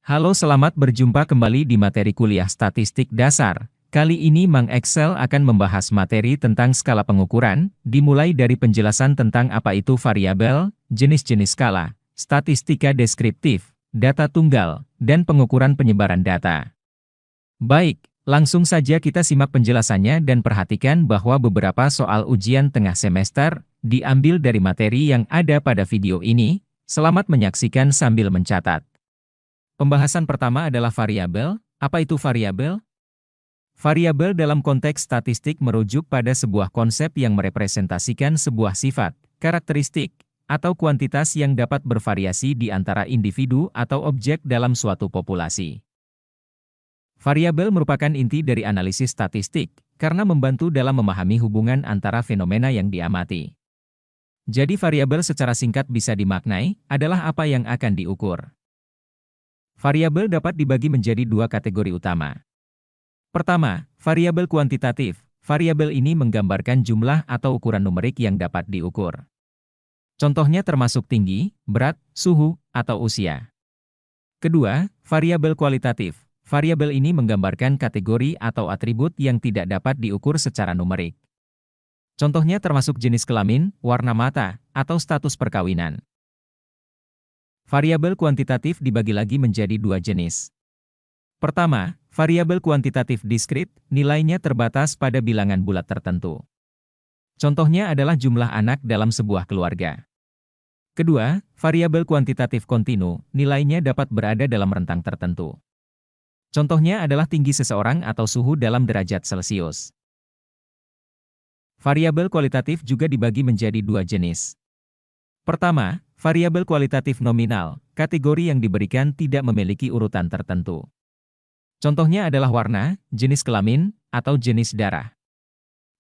Halo, selamat berjumpa kembali di materi kuliah statistik dasar. Kali ini Mang Excel akan membahas materi tentang skala pengukuran, dimulai dari penjelasan tentang apa itu variabel, jenis-jenis skala, statistika deskriptif, data tunggal, dan pengukuran penyebaran data. Baik, langsung saja kita simak penjelasannya dan perhatikan bahwa beberapa soal ujian tengah semester diambil dari materi yang ada pada video ini. Selamat menyaksikan sambil mencatat. Pembahasan pertama adalah variabel. Apa itu variabel? Variabel dalam konteks statistik merujuk pada sebuah konsep yang merepresentasikan sebuah sifat, karakteristik, atau kuantitas yang dapat bervariasi di antara individu atau objek dalam suatu populasi. Variabel merupakan inti dari analisis statistik, karena membantu dalam memahami hubungan antara fenomena yang diamati. Jadi variabel secara singkat bisa dimaknai, adalah apa yang akan diukur. Variabel dapat dibagi menjadi dua kategori utama. Pertama, variabel kuantitatif. Variabel ini menggambarkan jumlah atau ukuran numerik yang dapat diukur. Contohnya termasuk tinggi, berat, suhu, atau usia. Kedua, variabel kualitatif. Variabel ini menggambarkan kategori atau atribut yang tidak dapat diukur secara numerik. Contohnya termasuk jenis kelamin, warna mata, atau status perkawinan. Variabel kuantitatif dibagi lagi menjadi dua jenis. Pertama, variabel kuantitatif diskrit, nilainya terbatas pada bilangan bulat tertentu. Contohnya adalah jumlah anak dalam sebuah keluarga. Kedua, variabel kuantitatif kontinu, nilainya dapat berada dalam rentang tertentu. Contohnya adalah tinggi seseorang atau suhu dalam derajat Celcius. Variabel kualitatif juga dibagi menjadi dua jenis. Pertama, variabel kualitatif nominal, kategori yang diberikan tidak memiliki urutan tertentu. Contohnya adalah warna, jenis kelamin, atau jenis darah.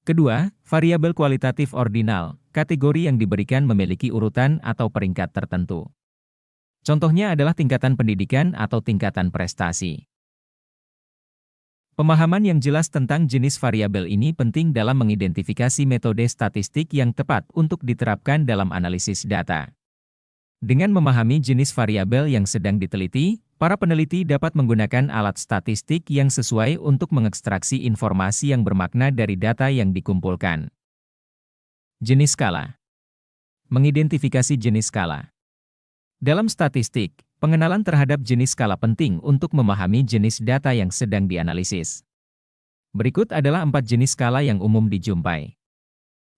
Kedua, variabel kualitatif ordinal, kategori yang diberikan memiliki urutan atau peringkat tertentu. Contohnya adalah tingkatan pendidikan atau tingkatan prestasi. Pemahaman yang jelas tentang jenis variabel ini penting dalam mengidentifikasi metode statistik yang tepat untuk diterapkan dalam analisis data. Dengan memahami jenis variabel yang sedang diteliti, para peneliti dapat menggunakan alat statistik yang sesuai untuk mengekstraksi informasi yang bermakna dari data yang dikumpulkan. Jenis skala. Mengidentifikasi jenis skala. Dalam statistik, pengenalan terhadap jenis skala penting untuk memahami jenis data yang sedang dianalisis. Berikut adalah 4 jenis skala yang umum dijumpai.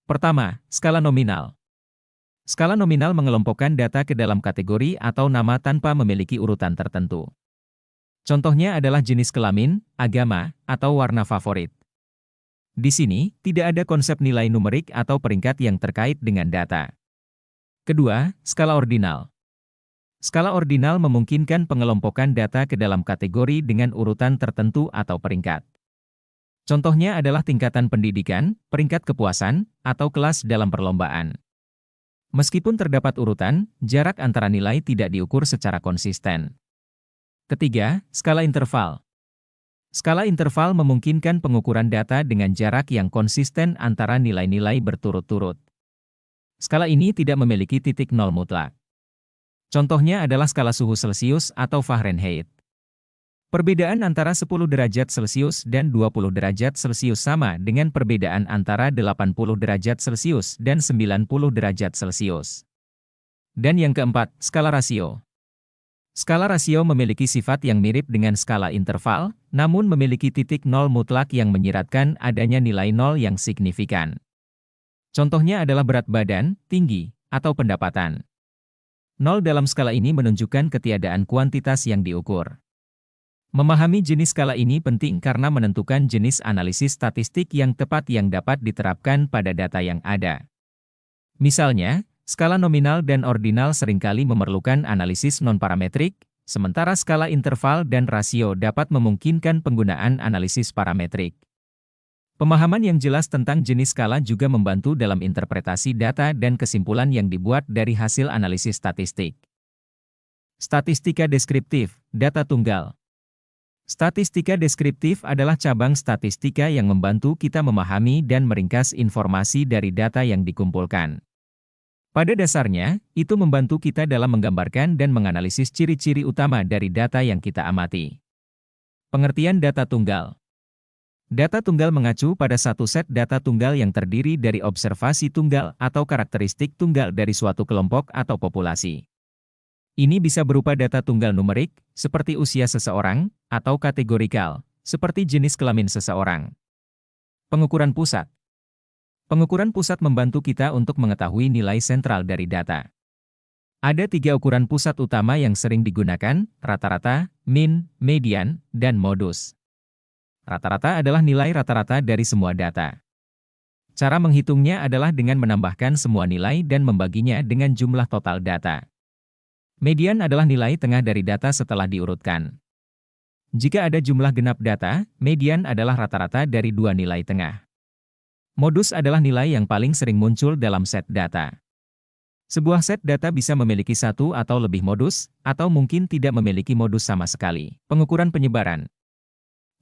Pertama, skala nominal. Skala nominal mengelompokkan data ke dalam kategori atau nama tanpa memiliki urutan tertentu. Contohnya adalah jenis kelamin, agama, atau warna favorit. Di sini, tidak ada konsep nilai numerik atau peringkat yang terkait dengan data. Kedua, skala ordinal. Skala ordinal memungkinkan pengelompokan data ke dalam kategori dengan urutan tertentu atau peringkat. Contohnya adalah tingkatan pendidikan, peringkat kepuasan, atau kelas dalam perlombaan. Meskipun terdapat urutan, jarak antara nilai tidak diukur secara konsisten. Ketiga, skala interval. Skala interval memungkinkan pengukuran data dengan jarak yang konsisten antara nilai-nilai berturut-turut. Skala ini tidak memiliki titik nol mutlak. Contohnya adalah skala suhu Celcius atau Fahrenheit. Perbedaan antara 10 derajat Celcius dan 20 derajat Celcius sama dengan perbedaan antara 80 derajat Celcius dan 90 derajat Celcius. Dan yang keempat, skala rasio. Skala rasio memiliki sifat yang mirip dengan skala interval, namun memiliki titik nol mutlak yang menyiratkan adanya nilai nol yang signifikan. Contohnya adalah berat badan, tinggi, atau pendapatan. Nol dalam skala ini menunjukkan ketiadaan kuantitas yang diukur. Memahami jenis skala ini penting karena menentukan jenis analisis statistik yang tepat yang dapat diterapkan pada data yang ada. Misalnya, skala nominal dan ordinal seringkali memerlukan analisis non-parametrik, sementara skala interval dan rasio dapat memungkinkan penggunaan analisis parametrik. Pemahaman yang jelas tentang jenis skala juga membantu dalam interpretasi data dan kesimpulan yang dibuat dari hasil analisis statistik. Statistika deskriptif, data tunggal. Statistika deskriptif adalah cabang statistika yang membantu kita memahami dan meringkas informasi dari data yang dikumpulkan. Pada dasarnya, itu membantu kita dalam menggambarkan dan menganalisis ciri-ciri utama dari data yang kita amati. Pengertian data tunggal. Data tunggal mengacu pada satu set data tunggal yang terdiri dari observasi tunggal atau karakteristik tunggal dari suatu kelompok atau populasi. Ini bisa berupa data tunggal numerik, seperti usia seseorang, atau kategorikal, seperti jenis kelamin seseorang. Pengukuran pusat. Pengukuran pusat membantu kita untuk mengetahui nilai sentral dari data. Ada 3 ukuran pusat utama yang sering digunakan, rata-rata, mean, median, dan modus. Rata-rata adalah nilai rata-rata dari semua data. Cara menghitungnya adalah dengan menambahkan semua nilai dan membaginya dengan jumlah total data. Median adalah nilai tengah dari data setelah diurutkan. Jika ada jumlah genap data, median adalah rata-rata dari 2 nilai tengah. Modus adalah nilai yang paling sering muncul dalam set data. Sebuah set data bisa memiliki satu atau lebih modus, atau mungkin tidak memiliki modus sama sekali. Pengukuran penyebaran.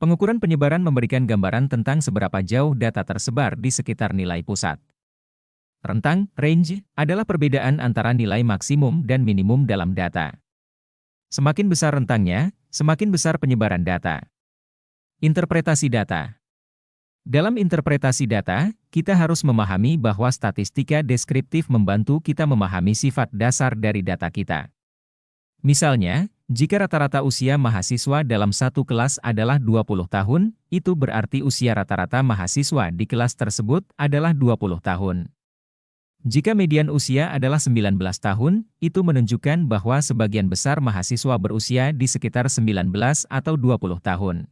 Pengukuran penyebaran memberikan gambaran tentang seberapa jauh data tersebar di sekitar nilai pusat. Rentang, range, adalah perbedaan antara nilai maksimum dan minimum dalam data. Semakin besar rentangnya, semakin besar penyebaran data. Interpretasi data. Dalam interpretasi data, kita harus memahami bahwa statistika deskriptif membantu kita memahami sifat dasar dari data kita. Misalnya, jika rata-rata usia mahasiswa dalam satu kelas adalah 20 tahun, itu berarti usia rata-rata mahasiswa di kelas tersebut adalah 20 tahun. Jika median usia adalah 19 tahun, itu menunjukkan bahwa sebagian besar mahasiswa berusia di sekitar 19 atau 20 tahun.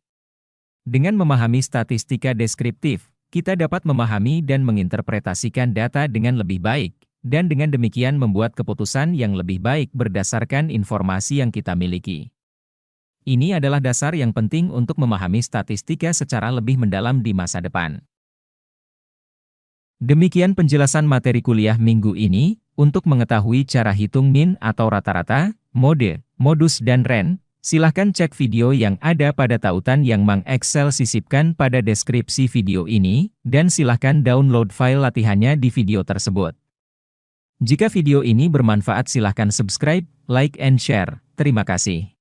Dengan memahami statistika deskriptif, kita dapat memahami dan menginterpretasikan data dengan lebih baik, dan dengan demikian membuat keputusan yang lebih baik berdasarkan informasi yang kita miliki. Ini adalah dasar yang penting untuk memahami statistika secara lebih mendalam di masa depan. Demikian penjelasan materi kuliah minggu ini. Untuk mengetahui cara hitung mean atau rata-rata, mode, modus dan range, silahkan cek video yang ada pada tautan yang Mang Excel sisipkan pada deskripsi video ini, dan silahkan download file latihannya di video tersebut. Jika video ini bermanfaat silahkan subscribe, like and share. Terima kasih.